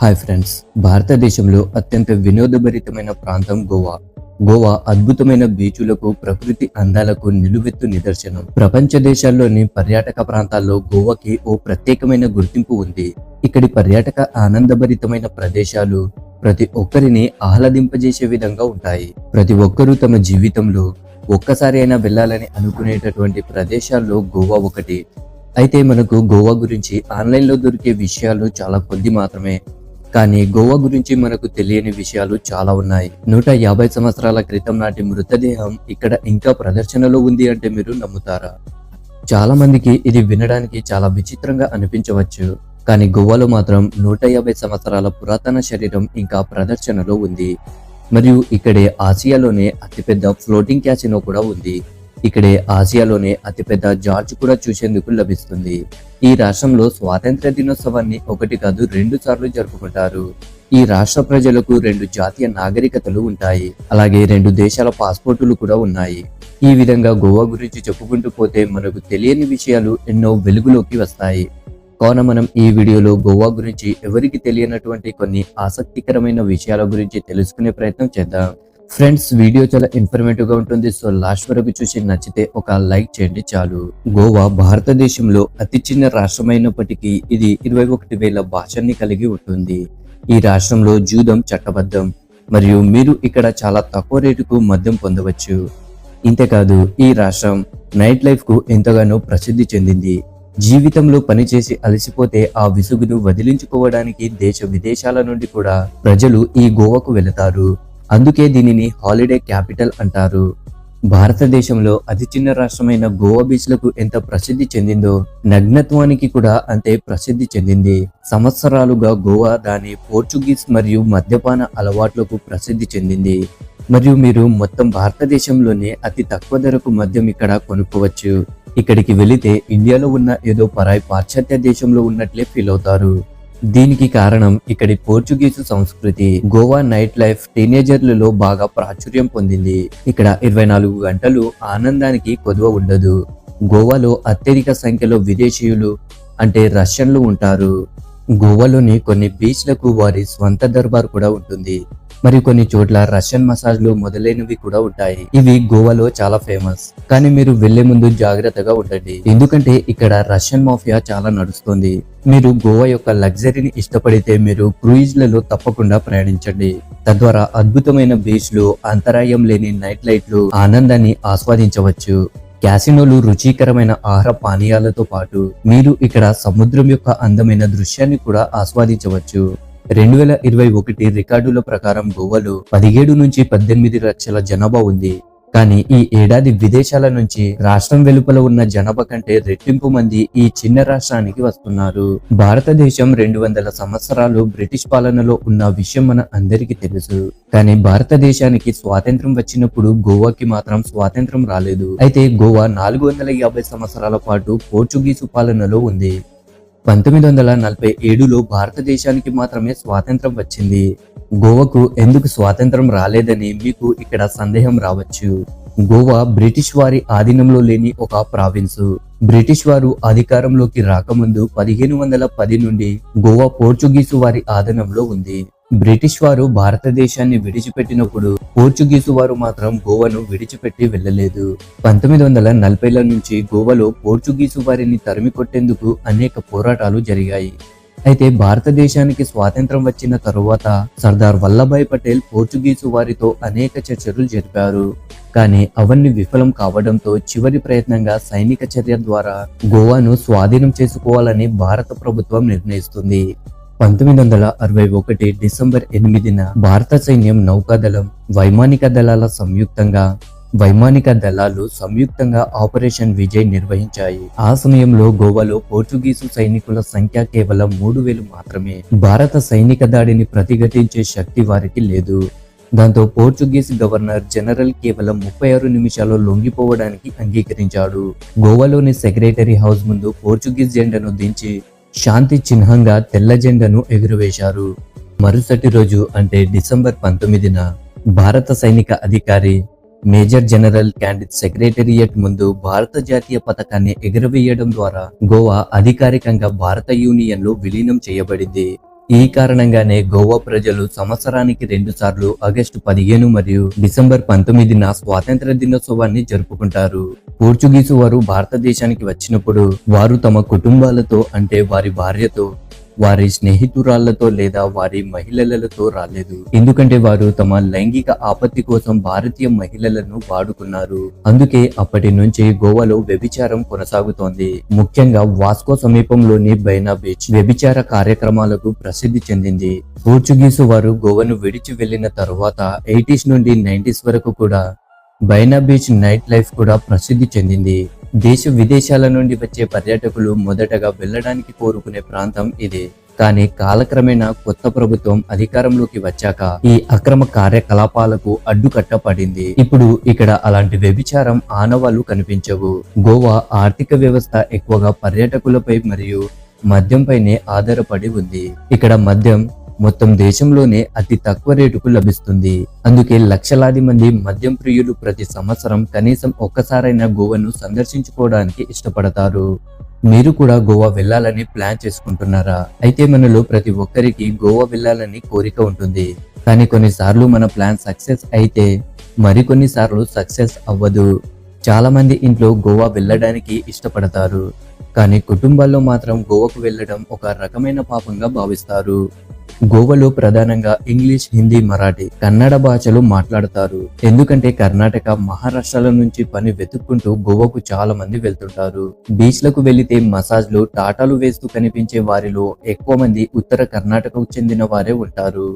Hi friends, భారతదేశంలో అత్యంత వినోదభరితమైన ప్రాంతం గోవా. గోవా అద్భుతమైన బీచులకు, ప్రకృతి అందాలకు నిలువెత్తు నిదర్శనం. ప్రపంచ దేశాల్లోని పర్యాటక ప్రాంతాల్లో గోవాకి ఓ ప్రత్యేకమైన గుర్తింపు ఉంది. ఇక్కడి పర్యాటక ఆనందభరితమైన ప్రదేశాలు ప్రతి ఒక్కరిని ఆహ్లాదింపజేసే విధంగా ఉంటాయి. ప్రతి ఒక్కరూ తమ జీవితంలో ఒక్కసారి అయినా వెళ్ళాలని అనుకునేటటువంటి ప్రదేశాల్లో గోవా ఒకటి. అయితే మనకు గోవా గురించి ఆన్లైన్లో దొరికే విషయాలు చాలా కొద్ది మాత్రమే. కానీ గోవా గురించి మనకు తెలియని విషయాలు చాలా ఉన్నాయి. 150 సంవత్సరాల క్రితం నాటి మృతదేహం ఇక్కడ ఇంకా ప్రదర్శనలో ఉంది అంటే మీరు నమ్ముతారా? చాలా మందికి ఇది వినడానికి చాలా విచిత్రంగా అనిపించవచ్చు. కానీ గోవాలో మాత్రం 150 సంవత్సరాల పురాతన శరీరం ఇంకా ప్రదర్శనలో ఉంది. మరియు ఇక్కడే ఆసియాలోనే అతిపెద్ద ఫ్లోటింగ్ క్యాసినో కూడా ఉంది. ఇక్కడే ఆసియాలోనే అతిపెద్ద జార్జ్ కూడా చూసేందుకు లభిస్తుంది. ఈ రాష్ట్రంలో స్వాతంత్ర దినోత్సవాన్ని ఒకటి కాదు 2 సార్లు జరుపుకుంటారు. ఈ రాష్ట్ర ప్రజలకు 2 జాతీయ నాగరికతలు ఉంటాయి. అలాగే 2 దేశాల పాస్పోర్టులు కూడా ఉన్నాయి. ఈ విధంగా గోవా గురించి చెప్పుకుంటూ పోతే మనకు తెలియని విషయాలు ఎన్నో వెలుగులోకి వస్తాయి. కావున మనం ఈ వీడియోలో గోవా గురించి ఎవరికి తెలియనటువంటి కొన్ని ఆసక్తికరమైన విషయాల గురించి తెలుసుకునే ప్రయత్నం చేద్దాం. ఫ్రెండ్స్, వీడియో చాలా ఇన్ఫర్మేటివ్ గా ఉంటుంది. సో లాస్ట్ వరకు చూసి నచ్చితే ఒక లైక్ చేయండి చాలు. గోవా భారతదేశంలో అతి చిన్న రాష్ట్రమైనప్పటికీ ఇది 21,000 భాషల్ని కలిగి ఉంటుంది. ఈ రాష్ట్రంలో జూదం చట్టబద్ధం మరియు మీరు ఇక్కడ చాలా తక్కువ రేటుకు మద్యం పొందవచ్చు. ఇంతేకాదు ఈ రాష్ట్రం నైట్ లైఫ్ కు ఎంతగానో ప్రసిద్ధి చెందింది. జీవితంలో పనిచేసి అలసిపోతే ఆ విసుగును వదిలించుకోవడానికి దేశ విదేశాల నుండి కూడా ప్రజలు ఈ గోవాకు వెళతారు. అందుకే దీనిని హాలిడే క్యాపిటల్ అంటారు. భారతదేశంలో అతి చిన్న రాష్ట్రమైన గోవా బీచ్లకు ఎంత ప్రసిద్ధి చెందిందో నగ్నత్వానికి కూడా అంతే ప్రసిద్ధి చెందింది. సంవత్సరాలుగా గోవా దాని పోర్చుగీస్ మరియు మద్యపాన అలవాట్లకు ప్రసిద్ధి చెందింది. మరియు మీరు మొత్తం భారతదేశంలోనే అతి తక్కువ ధరకు మద్యం ఇక్కడ కొనుక్కోవచ్చు. ఇక్కడికి వెళితే ఇండియాలో ఉన్న ఏదో పరాయి పాశ్చాత్య దేశంలో ఉన్నట్లే ఫీల్ అవుతారు. దీనికి కారణం ఇక్కడి పోర్చుగీసు సంస్కృతి. గోవా నైట్ లైఫ్ టీనేజర్లలో బాగా ప్రాచుర్యం పొందింది. ఇక్కడ 24 గంటలు ఆనందానికి కొదువ ఉండదు. గోవాలో అత్యధిక సంఖ్యలో విదేశీయులు అంటే రష్యన్లు ఉంటారు. గోవాలోని కొన్ని బీచ్లకు వారి స్వంత దర్బార్ కూడా ఉంటుంది. మరి కొన్ని చోట్ల రష్యన్ మసాజ్లు మొదలైనవి కూడా ఉంటాయి. ఇవి గోవాలో చాలా ఫేమస్. కానీ మీరు వెళ్లే ముందు జాగ్రత్తగా ఉండండి, ఎందుకంటే ఇక్కడ రష్యన్ మాఫియా చాలా నడుస్తుంది. మీరు గోవా యొక్క లగ్జరీని ఇష్టపడితే మీరు క్రూయిజ్లలో తప్పకుండా ప్రయాణించండి. తద్వారా అద్భుతమైన బీచ్లు, అంతరాయం లేని నైట్ లైట్లు, ఆనందాన్ని ఆస్వాదించవచ్చు. క్యాసినోలు, రుచికరమైన ఆహార పానీయాలతో పాటు మీరు ఇక్కడ సముద్రం యొక్క అందమైన దృశ్యాన్ని కూడా ఆస్వాదించవచ్చు. 2021 రికార్డుల ప్రకారం గోవాలో 17 నుంచి 18 లక్షల జనాభా ఉంది. కానీ ఈ ఏడాది విదేశాల నుంచి రాష్ట్రం వెలుపల ఉన్న జనాభా కంటే రెట్టింపు మంది ఈ చిన్న రాష్ట్రానికి వస్తున్నారు. భారతదేశం 200 సంవత్సరాలు బ్రిటిష్ పాలనలో ఉన్న విషయం మన అందరికీ తెలుసు. కానీ భారతదేశానికి స్వాతంత్రం వచ్చినప్పుడు గోవాకి మాత్రం స్వాతంత్రం రాలేదు. అయితే గోవా 450 సంవత్సరాల పాటు పోర్చుగీసు పాలనలో ఉంది. 1947లో భారతదేశానికి మాత్రమే స్వాతంత్రం వచ్చింది. గోవాకు ఎందుకు స్వాతంత్రం రాలేదని మీకు ఇక్కడ సందేహం రావచ్చు. గోవా బ్రిటిష్ వారి ఆధీనంలో లేని ఒక ప్రావిన్సు. బ్రిటిష్ వారు అధికారంలోకి రాకముందు 1510 నుండి గోవా పోర్చుగీసు వారి ఆధీనంలో ఉంది. బ్రిటిష్ వారు భారతదేశాన్ని విడిచిపెట్టినప్పుడు పోర్చుగీసు వారు మాత్రం గోవాను విడిచిపెట్టి వెళ్ళలేదు. 1940ల నుంచి గోవాలో పోర్చుగీసు వారిని తరిమి కొట్టేందుకు అనేక పోరాటాలు జరిగాయి. అయితే భారతదేశానికి స్వాతంత్రం వచ్చిన తరువాత సర్దార్ వల్లభాయ్ పటేల్ పోర్చుగీసు వారితో అనేక చర్చలు జరిపారు. కానీ అవన్నీ విఫలం కావడంతో చివరి ప్రయత్నంగా సైనిక చర్య ద్వారా గోవాను స్వాధీనం చేసుకోవాలని భారత ప్రభుత్వం నిర్ణయిస్తుంది. 1961 డిసెంబర్ 8న భారత సైన్యం, నౌకాదళం, వైమానిక దళాలు సంయుక్తంగా ఆపరేషన్ విజయ్ నిర్వహించాయి. ఆ సమయంలో గోవాలో పోర్చుగీసు సైనికుల సంఖ్య కేవలం 3000 మాత్రమే. భారత సైనిక దాడిని ప్రతిఘటించే శక్తి వారికి లేదు. దాంతో పోర్చుగీస్ గవర్నర్ జనరల్ కేవలం 36 నిమిషాల్లో లొంగిపోవడానికి అంగీకరించాడు. గోవాలోని సెక్రటరీ హౌస్ ముందు పోర్చుగీస్ జెండాను దించి శాంతి చిహ్నంగా తెల్ల జెండాను ఎగురవేశారు. మరుసటి రోజు అంటే డిసెంబర్ 19న భారత సైనిక అధికారి మేజర్ జనరల్ క్యాండిడ్ సెక్రటేరియట్ ముందు భారత జాతీయ పతాకాన్ని ఎగురవేయడం ద్వారా గోవా అధికారికంగా భారత యూనియన్ లో విలీనం చేయబడింది. ఈ కారణంగానే గోవా ప్రజలు సంవత్సరానికి 2 సార్లు ఆగస్టు 15 మరియు డిసెంబర్ 19న స్వాతంత్ర దినోత్సవాన్ని జరుపుకుంటారు. పోర్చుగీసు వారు భారతదేశానికి వచ్చినప్పుడు వారు తమ కుటుంబాలతో అంటే వారి భార్యతో, వారి స్నేహితురాళ్లతో లేదా వారి మహిళలతో రాలేదు. ఎందుకంటే వారు తమ లైంగిక ఆపత్తి కోసం భారతీయ మహిళలను వాడుకున్నారు. అందుకే అప్పటి నుంచి గోవాలో వ్యభిచారం కొనసాగుతోంది. ముఖ్యంగా వాస్కో సమీపంలోని బైనా బీచ్ వ్యభిచార కార్యక్రమాలకు ప్రసిద్ధి చెందింది. పోర్చుగీసు వారు గోవాను విడిచి వెళ్లిన తరువాత 80s నుండి 90s వరకు కూడా బైనా బీచ్ నైట్ లైఫ్ కూడా ప్రసిద్ధి చెందింది. దేశ విదేశాల నుండి వచ్చే పర్యాటకులు మొదటగా వెళ్ళడానికి కోరుకునే ప్రాంతం ఇదే. కానీ కాలక్రమేణా కొత్త ప్రభుత్వం అధికారంలోకి వచ్చాక ఈ అక్రమ కార్యకలాపాలకు అడ్డుకట్ట పడింది. ఇప్పుడు ఇక్కడ అలాంటి వ్యభిచారం ఆనవాళ్లు కనిపించవు. గోవా ఆర్థిక వ్యవస్థ ఎక్కువగా పర్యాటకులపై మరియు మద్యంపైనే ఆధారపడి ఉంది. ఇక్కడ మద్యం మొత్తం దేశంలోనే అతి తక్కువ రేటుకు లభిస్తుంది. అందుకే లక్షలాది మంది మద్యం ప్రియులు ప్రతి సంవత్సరం కనీసం ఒక్కసారైనా గోవాను సందర్శించుకోవడానికి ఇష్టపడతారు. మీరు కూడా గోవా వెళ్ళాలని ప్లాన్ చేసుకుంటున్నారా? అయితే మనలో ప్రతి ఒక్కరికి గోవా వెళ్ళాలని కోరిక ఉంటుంది. కానీ కొన్నిసార్లు మన ప్లాన్ సక్సెస్ అయితే మరికొన్నిసార్లు సక్సెస్ అవ్వదు. చాలా మంది ఇంట్లో గోవా వెళ్ళడానికి ఇష్టపడతారు. కానీ కుటుంబాల్లో మాత్రం గోవాకు వెళ్ళడం ఒక రకమైన పాపంగా భావిస్తారు. గోవాలో ప్రధానంగా ఇంగ్లీష్, హిందీ, మరాఠీ, కన్నడ భాషలు మాట్లాడతారు. ఎందుకంటే కర్ణాటక, మహారాష్ట్రల నుంచి పని వెతుక్కుంటూ గోవాకు చాలా మంది వెళ్తుంటారు. బీచ్లకు వెళితే మసాజ్లు, టాటాలు వేస్తూ కనిపించే వారిలో ఎక్కువ మంది ఉత్తర కర్ణాటకకు చెందిన వారే ఉంటారు.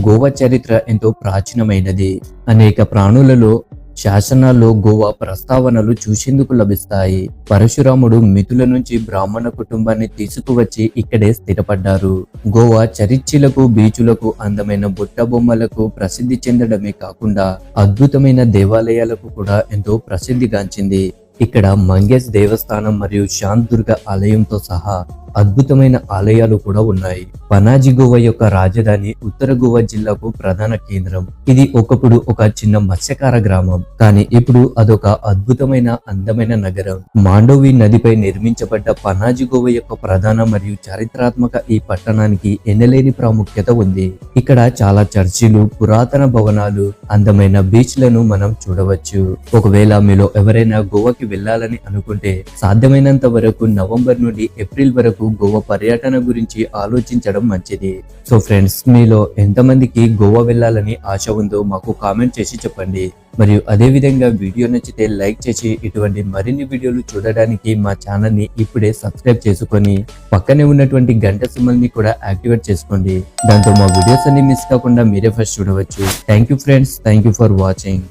గోవా చరిత్ర ఎంతో ప్రాచీనమైనది. అనేక ప్రాణులలో శాసనాల్లో గోవా ప్రస్తావనలు చూసేందుకు లభిస్తాయి. పరశురాముడు మిథుల నుంచి బ్రాహ్మణ కుటుంబాన్ని తీసుకువచ్చి ఇక్కడే స్థిరపడ్డారు. గోవా చరిత్రలకు, బీచులకు, అందమైన బుట్ట బొమ్మలకు ప్రసిద్ధి చెందడమే కాకుండా అద్భుతమైన దేవాలయాలకు కూడా ఎంతో ప్రసిద్ధిగాంచింది. ఇక్కడ మంగేష్ దేవస్థానం మరియు శాంత్ దుర్గ ఆలయంతో సహా అద్భుతమైన ఆలయాలు కూడా ఉన్నాయి. పనాజీ గోవా యొక్క రాజధాని ఉత్తర గోవా జిల్లాకు ప్రధాన కేంద్రం. ఇది ఒకప్పుడు ఒక చిన్న మత్స్యకార గ్రామం, కానీ ఇప్పుడు అదొక అద్భుతమైన అందమైన నగరం. మాండోవి నదిపై నిర్మించబడ్డ పనాజీ గోవా యొక్క ప్రధాన మరియు చారిత్రాత్మక ఈ పట్టణానికి ఎనలేని ప్రాముఖ్యత ఉంది. ఇక్కడ చాలా చర్చిలు, పురాతన భవనాలు, అందమైన బీచ్లను మనం చూడవచ్చు. ఒకవేళ మీలో ఎవరైనా గోవాకి వెళ్ళాలని అనుకుంటే సాధ్యమైనంత వరకు నవంబర్ నుండి ఏప్రిల్ వరకు గోవా పర్యటన గురించి ఆలోచించడం మంచిది. సో ఫ్రెండ్స్, మీలో ఎంతమందికి గోవా వెళ్ళాలని ఆశ ఉందో మాకు కామెంట్ చేసి చెప్పండి. మరియు అదే విధంగా వీడియో నచ్చితే లైక్ చేసి ఇటువంటి మరిన్ని వీడియోలు చూడడానికి మా ఛానల్ ని ఇప్పుడే సబ్స్క్రైబ్ చేసుకొని పక్కనే ఉన్నటువంటి గంట సింబల్ ని కూడా యాక్టివేట్ చేసుకోండి. దాంతో మా వీడియోస్ అన్ని మిస్ కాకుండా మీరే ఫస్ట్ చూడవచ్చు. Thank you friends, thank you for watching.